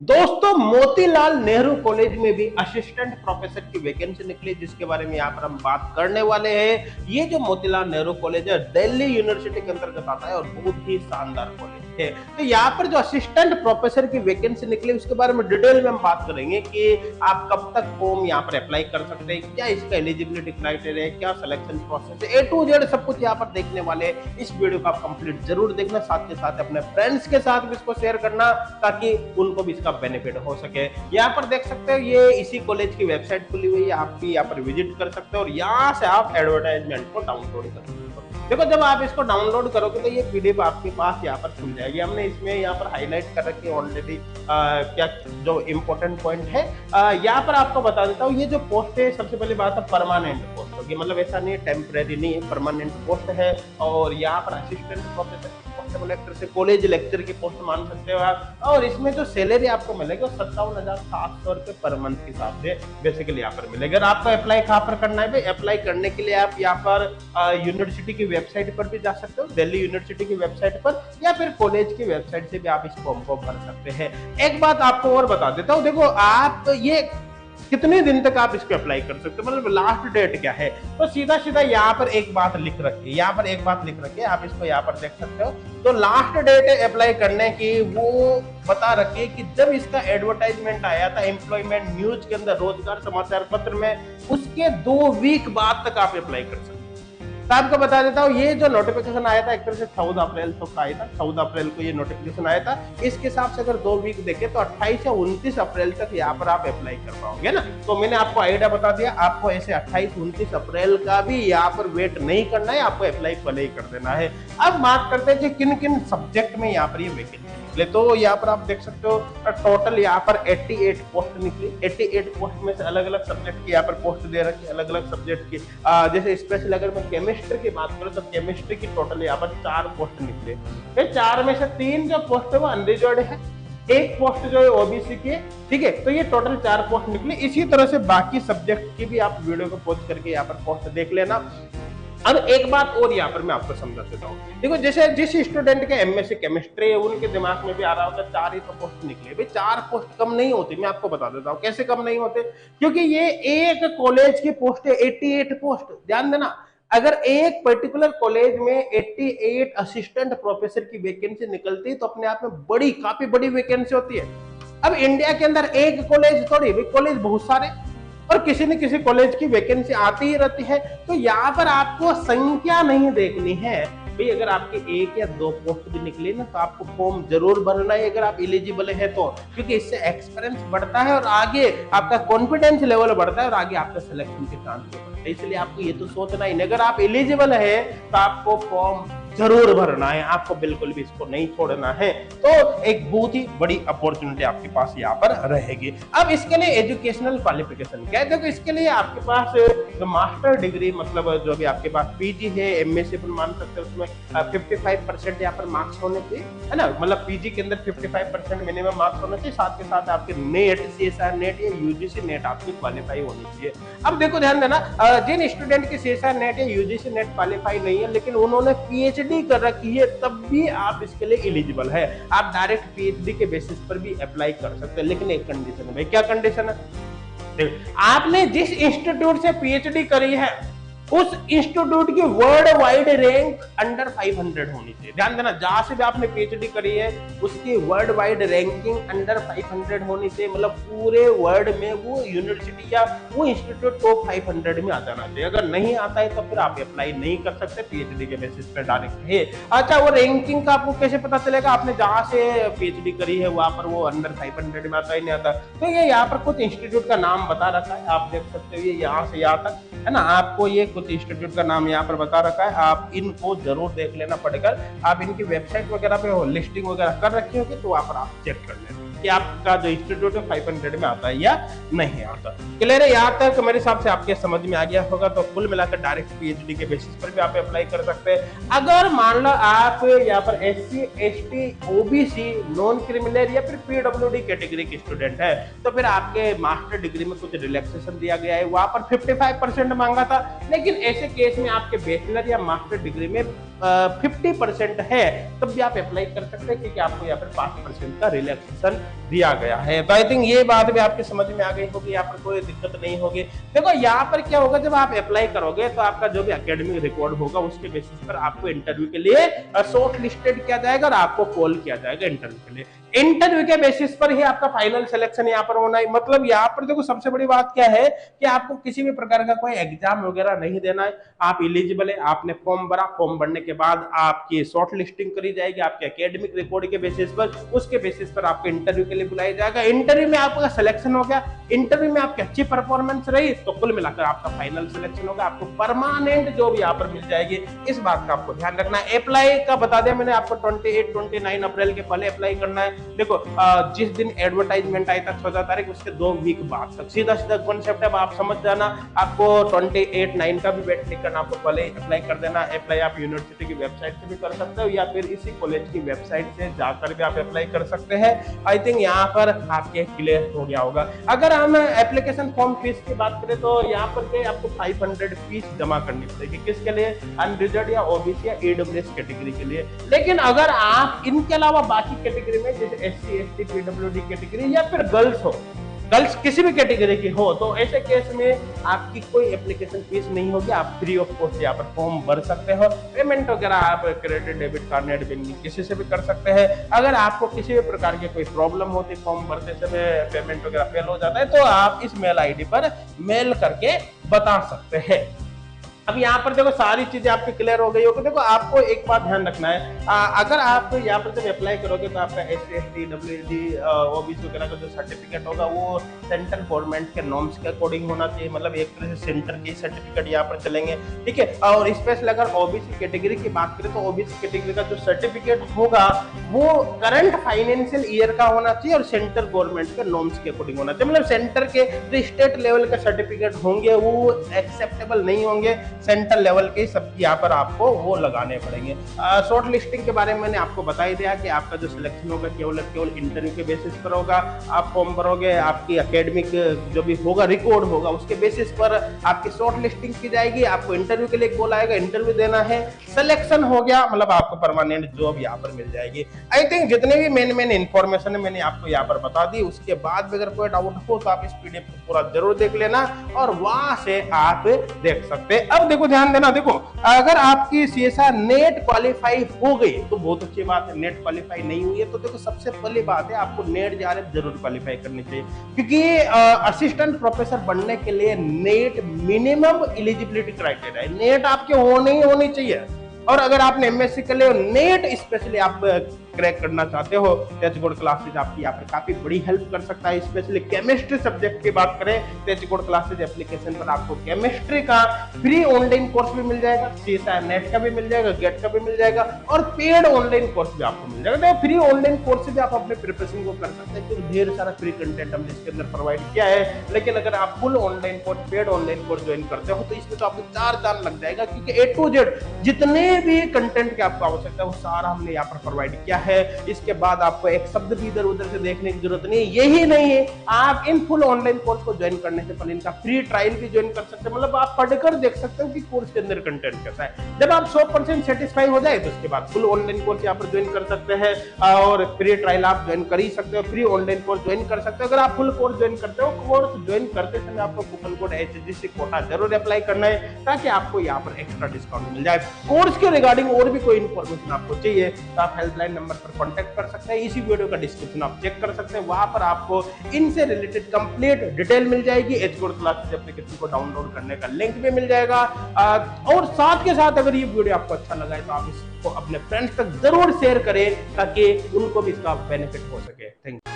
दोस्तों, मोतीलाल नेहरू कॉलेज में भी असिस्टेंट प्रोफेसर की वैकेंसी निकली, जिसके बारे में यहाँ पर हम बात करने वाले हैं। ये जो मोतीलाल नेहरू कॉलेज है, दिल्ली यूनिवर्सिटी के अंतर्गत आता है और बहुत ही शानदार कॉलेज है। तो यहाँ पर जो असिस्टेंट प्रोफेसर की वैकेंसी निकली, उसके बारे में डिटेल में हम बात करेंगे कि आप कब तक फॉर्म यहाँ पर अप्लाई कर सकते हैं, क्या इसका एलिजिबिलिटी क्राइटेरिया है, क्या सिलेक्शन प्रोसेस है, A to Z सब कुछ यहाँ पर देखने वाले हैं। इस वीडियो को आप कंप्लीट जरूर देखना, साथ के साथ अपने फ्रेंड्स के साथ भी इसको शेयर करना ताकि उनको भी इसका बेनिफिट हो सके। यहाँ पर देख सकते हो, ये इसी कॉलेज की वेबसाइट खुली हुई है, आप भी यहाँ पर विजिट कर सकते हो और यहाँ से आप एडवर्टाइजमेंट को डाउनलोड कर सकते हो। देखो, जब आप इसको डाउनलोड करोगे तो ये पीडीएफ आपके पास यहाँ पर खुल जाएगी। हमने इसमें यहाँ पर हाईलाइट कर रखी है ऑलरेडी क्या जो इम्पोर्टेंट पॉइंट है। यहाँ पर आपको बता देता हूँ, ये जो पोस्ट है, सबसे पहली बात है परमानेंट पोस्ट होगी, मतलब ऐसा नहीं है टेम्परेरी नहीं है, परमानेंट पोस्ट है। और यहाँ पर असिस्टेंट प्रोफेसर लेक्चर से कॉलेज लेक्चर की पोस्ट मान सकते हो आप। और इसमें जो सैलरी आपको मिलेगी वो 57,700 रुपए पर मंथ के हिसाब से बेसिकली यहाँ पर मिलेगा। आपको अप्लाई कहाँ पर करना है भाई? अप्लाई करने के लिए आप यहाँ पर यूनिवर्सिटी की वेबसाइट पर भी जा सकते हो, दिल्ली यूनिवर्सिटी की वेबसाइट पर, या फिर कॉलेज की वेबसाइट से भी आप इस फॉर्म को भर सकते हैं। एक बात आपको और बता देता हूँ, देखो आप ये कितने दिन तक आप इसको अप्लाई कर सकते हो, मतलब लास्ट डेट क्या है। तो सीधा सीधा यहाँ पर एक बात लिख रखी है, यहाँ पर एक बात लिख रखी है, आप इसको यहाँ पर देख सकते हो। तो लास्ट डेट है अप्लाई करने की, वो बता रखी है कि जब इसका एडवर्टाइजमेंट आया था एम्प्लॉयमेंट न्यूज के अंदर, रोजगार समाचार पत्र में, उसके 2 वीक बाद तक आप अप्लाई कर सकते हो। तो आपको बता देता हूँ, ये जो नोटिफिकेशन आया था एक तरह से 14 अप्रैल तो आया था, 14 अप्रैल को ये नोटिफिकेशन आया था। इसके हिसाब से अगर 2 वीक देखे तो 28 या 29 अप्रैल तक यहाँ पर आप अप्लाई कर पाओगे ना। तो मैंने आपको आइडिया बता दिया, आपको ऐसे 28-29 अप्रैल का भी यहाँ पर वेट नहीं करना है, आपको अप्लाई पहले ही कर देना है। अब बात करते हैं कि किन किन सब्जेक्ट में यहाँ पर ये वैकेंसी निकले। तो यहाँ पर आप देख सकते हो, टोटल यहाँ पर 88 पोस्ट निकली। 88 पोस्ट में से अलग अलग सब्जेक्ट की यहाँ पर पोस्ट दे रखी है, अलग अलग सब्जेक्ट की। जैसे स्पेशल अगर मैं केमिस्ट्री की बात करूं तो केमिस्ट्री की टोटल यहाँ पर 4 पोस्ट निकले। ये 4 में से 3 जो पोस्ट है वो अनरिजर्व्ड है, एक पोस्ट जो है ओबीसी की है, ठीक है। तो ये टोटल 4 पोस्ट निकली। इसी तरह से बाकी सब्जेक्ट की भी आप वीडियो को पॉज करके यहाँ पर पोस्ट देख लेना। अब एक बात और यहाँ पर मैं आपको समझा देता हूँ। देखो, जैसे जिस स्टूडेंट के एमएससी केमिस्ट्री है, उनके दिमाग में भी आ रहा होगा 4 ही तो पोस्ट निकले। भाई 4 पोस्ट कम नहीं होती, मैं आपको बता देता हूँ कैसे कम नहीं होते। क्योंकि ये एक कॉलेज की पोस्ट है, 88 पोस्ट, ध्यान देना। अगर एक पर्टिकुलर कॉलेज में 88 असिस्टेंट प्रोफेसर की वैकेंसी निकलती है तो अपने आप में बड़ी, काफी बड़ी वैकेंसी होती है। अब इंडिया के अंदर एक कॉलेज थोड़ी, कॉलेज बहुत सारे, और किसी न किसी कॉलेज की वैकेंसी आती ही रहती है। तो यहाँ पर आपको संख्या नहीं देखनी है भाई। अगर आपके 1 या 2 पोस्ट भी निकले ना तो आपको फॉर्म जरूर भरना है अगर आप एलिजिबल है तो, क्योंकि इससे एक्सपीरियंस बढ़ता है और आगे आपका कॉन्फिडेंस लेवल बढ़ता है और आगे आपका सिलेक्शन के चांस बढ़ता है। इसलिए आपको ये तो सोचना ही नहीं, अगर आप एलिजिबल है तो आपको फॉर्म जरूर भरना है, आपको बिल्कुल भी इसको नहीं छोड़ना है। तो एक बहुत ही बड़ी अपॉर्चुनिटी आपके पास यहाँ पर रहेगी। अब इसके लिए एजुकेशनल क्वालिफिकेशन क्या है? देखो, इसके लिए आपके पास जो मास्टर डिग्री, मतलब जो भी आपके पास पीजी है, एमएससी मान सकते हो, उसमें 55% यहाँ पर मार्क्स होने चाहिए, है ना। मतलब पीजी के अंदर 55% मिनिमम मार्क्स होने चाहिए। साथ के साथ आपके नेट, सीएसआर नेट या यूजीसी नेट आपकी क्वालिफाई होनी चाहिए। अब देखो, ध्यान देना, जिन स्टूडेंट की सीएसआर नेट या यूजीसी नेट क्वालिफाई नहीं है लेकिन उन्होंने पीएचडी कर रखी है, तब भी आप इसके लिए एलिजिबल है। आप डायरेक्ट पीएचडी के बेसिस पर भी अप्लाई कर सकते हैं, लेकिन एक कंडीशन है भाई। क्या कंडीशन है? आपने जिस इंस्टीट्यूट से पीएचडी करी है उस इंस्टीट्यूट की वर्ल्ड वाइड रैंक अंडर 500 होनी चाहिए। ध्यान देना, जहां से भी आपने पीएचडी करी है उसकी वर्ल्ड वाइड रैंकिंग अंडर 500 होनी चाहिए, मतलब पूरे वर्ल्ड में वो यूनिवर्सिटी या वो इंस्टीट्यूट टॉप 500 में आ जाना चाहिए। अगर नहीं आता है तो फिर आप अप्लाई नहीं कर सकते पीएचडी के बेसिस पे डायरेक्ट है। अच्छा, वो रैंकिंग का आपको कैसे पता चलेगा? आपने जहां से पीएचडी करी है वहां पर वो अंडर 500 में आता ही नहीं आता। तो ये यहाँ पर कुछ इंस्टीट्यूट का नाम बता रखा है, आप देख सकते हो, ये यहाँ से यहाँ तक है ना। आपको ये कुछ इंस्टीट्यूट का नाम यहाँ पर बता रखा है, आप इनको जरूर देख लेना पड़ेगा। आप इनकी वेबसाइट वगैरह पे लिस्टिंग वगैरह कर रखी होगी तो वहां पर आप चेक कर लेना कि आपका जो इंस्टीट्यूट है 500 में आता है या नहीं आता। क्लियर है? यहाँ तक मेरे हिसाब से आपके समझ में आ गया होगा। तो कुल मिलाकर डायरेक्ट पीएचडी के बेसिस पर भी आप अप्लाई कर सकते हैं। अगर मान लो आप यहाँ पर SC, ST, OBC, non criminal या फिर पीडब्ल्यूडी कैटेगरी के स्टूडेंट है तो फिर आपके मास्टर डिग्री में कुछ रिलैक्सेशन दिया गया है। वहां पर 55% मांगा था, लेकिन ऐसे केस में आपके बैचलर या मास्टर डिग्री में 50% है तब भी आप अप्लाई कर सकते हैं, क्योंकि आपको यहाँ पर 5% का रिलैक्सेशन दिया गया है। तो आई थिंक ये बात भी आपकी समझ में आ गई होगी, यहाँ पर कोई दिक्कत नहीं होगी। देखो यहाँ पर क्या होगा, जब आप अप्लाई करोगे तो आपका जो भी एकेडमिक रिकॉर्ड होगा उसके बेसिस पर आपको इंटरव्यू के लिए शॉर्ट लिस्टेड किया जाएगा और आपको कॉल किया जाएगा इंटरव्यू के लिए। इंटरव्यू के बेसिस पर ही आपका फाइनल सिलेक्शन यहाँ पर होना है। मतलब यहाँ पर देखो सबसे बड़ी बात क्या है कि आपको किसी भी प्रकार का कोई एग्जाम वगैरह नहीं देना है। आप एलिजिबल है, आपने फॉर्म भरा, फॉर्म भरने के बाद आपकी शॉर्ट लिस्टिंग करी जाएगी आपके एकेडमिक रिकॉर्ड के बेसिस पर, उसके बेसिस पर आपको इंटरव्यू के लिए बुलाया जाएगा। इंटरव्यू में आपका सिलेक्शन हो गया, इंटरव्यू में आपकी अच्छी परफॉर्मेंस रही तो कुल मिलाकर आपका फाइनल सिलेक्शन होगा, आपको परमानेंट जॉब यहाँ पर मिल जाएगी। इस बात का आपको ध्यान रखना है। अप्लाई का बता दिया मैंने आपको, 28-29 अप्रैल के पहले अप्लाई करना है। देखो जिस दिन एडवर्टाइजमेंट आई था 14 तारीख, उसके 2 वीक बाद तक सीधा सीधा कॉन्सेप्ट है, आप समझ जाना। आपको 28-9 का भी वेट नहीं करना, आपको पहले अप्लाई कर देना। अप्लाई आप यूनिवर्सिटी की वेबसाइट से भी कर सकते हो या फिर इसी कॉलेज की वेबसाइट से जाकर भी आप अप्लाई कर सकते हैं। आई थिंक यहाँ पर आपके क्लियर हो गया होगा। अगर हम एप्लीकेशन फॉर्म फीस की बात करें तो यहाँ पर के आपको 500 फीस जमा करनी पड़ेगी। किसके लिए? अनरिजर्व या ओबीसी या ईडब्ल्यूएस कैटेगरी के लिए। लेकिन अगर आप इनके अलावा बाकी कैटेगरी में जैसे एससी एसटी पीडब्ल्यूडी कैटेगरी या फिर गर्ल्स किसी भी कैटेगरी की हो तो ऐसे केस में आपकी कोई एप्लीकेशन फीस नहीं होगी, आप फ्री ऑफ कॉस्ट यहाँ पर फॉर्म भर सकते हो। पेमेंट वगैरह आप credit debit card net banking किसी से भी कर सकते हैं। अगर आपको किसी भी प्रकार की कोई प्रॉब्लम होती फॉर्म भरते समय, पेमेंट वगैरह फेल हो जाता है तो आप इस मेल आईडी पर मेल करके बता सकते हैं। अब यहाँ पर देखो सारी चीजें आपकी क्लियर हो गई होगी। देखो आपको एक बात ध्यान रखना है, अगर आप यहाँ पर जब अप्लाई करोगे तो आपका एससी एसटी डब्ल्यूडी ओबीसी वगैरह का जो सर्टिफिकेट होगा वो सेंट्रल गवर्नमेंट के नॉर्म्स के अकॉर्डिंग होना चाहिए। मतलब एक तरह से सेंटर के सर्टिफिकेट यहाँ पर चलेंगे, ठीक है। और स्पेशल अगर ओबीसी कैटेगरी की बात करें तो ओबीसी कैटेगरी का जो सर्टिफिकेट होगा वो करंट फाइनेंशियल ईयर का होना चाहिए और सेंट्रल गवर्नमेंट के नॉर्म्स के अकॉर्डिंग होना चाहिए। मतलब सेंटर के जो स्टेट लेवल के सर्टिफिकेट होंगे वो एक्सेप्टेबल नहीं होंगे, सेंट्रल लेवल के सब यहाँ पर आपको वो लगाने पड़ेंगे। शॉर्ट लिस्टिंग के बारे में मैंने आपको बता ही दिया कि आपका जो सिलेक्शन होगा केवल इंटरव्यू के बेसिस पर होगा। आप फॉर्म भरोगे, आपकी एकेडमिक जो भी होगा रिकॉर्ड होगा उसके बेसिस पर आपकी शॉर्ट लिस्टिंग की जाएगी, आपको इंटरव्यू के लिए कॉल आएगा, इंटरव्यू देना है, सिलेक्शन हो गया मतलब आपको परमानेंट जॉब यहाँ पर मिल जाएगी। आई थिंक जितने भी मेन इंफॉर्मेशन है मैंने आपको यहाँ पर बता दी। उसके बाद अगर कोई डाउट हो तो आप इस पीडीएफ को पूरा जरूर देख लेना और वहां से आप देख सकते हैं। अब देखो ध्यान देना, देखो अगर आपकी सीएसआर नेट क्वालिफाई हो गई तो बहुत अच्छी बात है। नेट क्वालिफाई नहीं हुई है तो देखो सबसे पहली बात है आपको नेट जेआरएफ जरूर क्वालिफाई करनी चाहिए, क्योंकि असिस्टेंट प्रोफेसर बनने के लिए नेट मिनिमम एलिजिबिलिटी क्राइटेरिया है, नेट आपके होनी चाहिए। और अगर आपने एमएससी कर लिया नेट स्पेशली आप क्रैक करना चाहते हो, टेचगोड क्लासेज आपकी यहाँ पर काफी बड़ी हेल्प कर सकता है। स्पेशली केमिस्ट्री सब्जेक्ट की बात करें, टेचगोड क्लासेज एप्लीकेशन पर आपको केमिस्ट्री का फ्री ऑनलाइन कोर्स भी मिल जाएगा, सीएसआर नेट का भी मिल जाएगा, गेट का भी मिल जाएगा और पेड ऑनलाइन कोर्स भी आपको मिल जाएगा। तो फ्री ऑनलाइन कोर्स से भी आप अपने प्रिपरेशन को कर सकते हैं, क्योंकि ढेर सारा फ्री कंटेंट हमने इसके अंदर प्रोवाइड किया है। लेकिन अगर आप full online course, paid online course join करते हो तो इसमें तो आपको 4 चांद लग जाएगा, क्योंकि A to Z जितने भी कंटेंट की आपको आवश्यकता है वो सारा हमने यहाँ पर प्रोवाइड किया है। इसके बाद आपको एक शब्द भी इधर उधर से देखने की जरूरत नहीं। यही नहीं है, आप इन फुल ऑनलाइन कोर्स को ज्वाइन करने से पहले इनका फ्री ट्रायल भी ज्वाइन कर सकते हैं। मतलब आप पढ़कर देख सकते हो कि कोर्स के अंदर कंटेंट कैसा है। जब आप 100% सेटिस्फाई हो जाए तो उसके बाद फुल ऑनलाइन कोर्स यहाँ पर ज्वाइन कर सकते हैं और फ्री ट्रायल आप ज्वाइन कर ही सकते हो, फ्री ऑनलाइन कोर्स ज्वाइन कर सकते हो। अगर आप फुल कोर्स ज्वाइन करते हो, कोर्स ज्वाइन करते समय आपको कूपन कोड HSGC कोटा जरूर अप्लाई करना है ताकि आपको यहाँ पर एक्स्ट्रा डिस्काउंट मिल जाए। कोर्स के रिगार्डिंग और भी कोई इन्फॉर्मेशन आपको चाहिए तो आप हेल्पलाइन नंबर पर कॉन्टैक्ट कर सकते हैं। इसी वीडियो का डिस्क्रिप्शन आप चेक कर सकते हैं, वहां पर आपको इनसे रिलेटेड कंप्लीट डिटेल मिल जाएगी। एचकोड क्लासेस एप्लीकेशन को डाउनलोड करने का लिंक भी मिल जाएगा। और साथ के साथ अगर ये वीडियो आपको अच्छा लगा है तो आप इसको अपने फ्रेंड्स तक जरूर शेयर करें ताकि उनको भी इसका बेनिफिट हो सके। Thank you.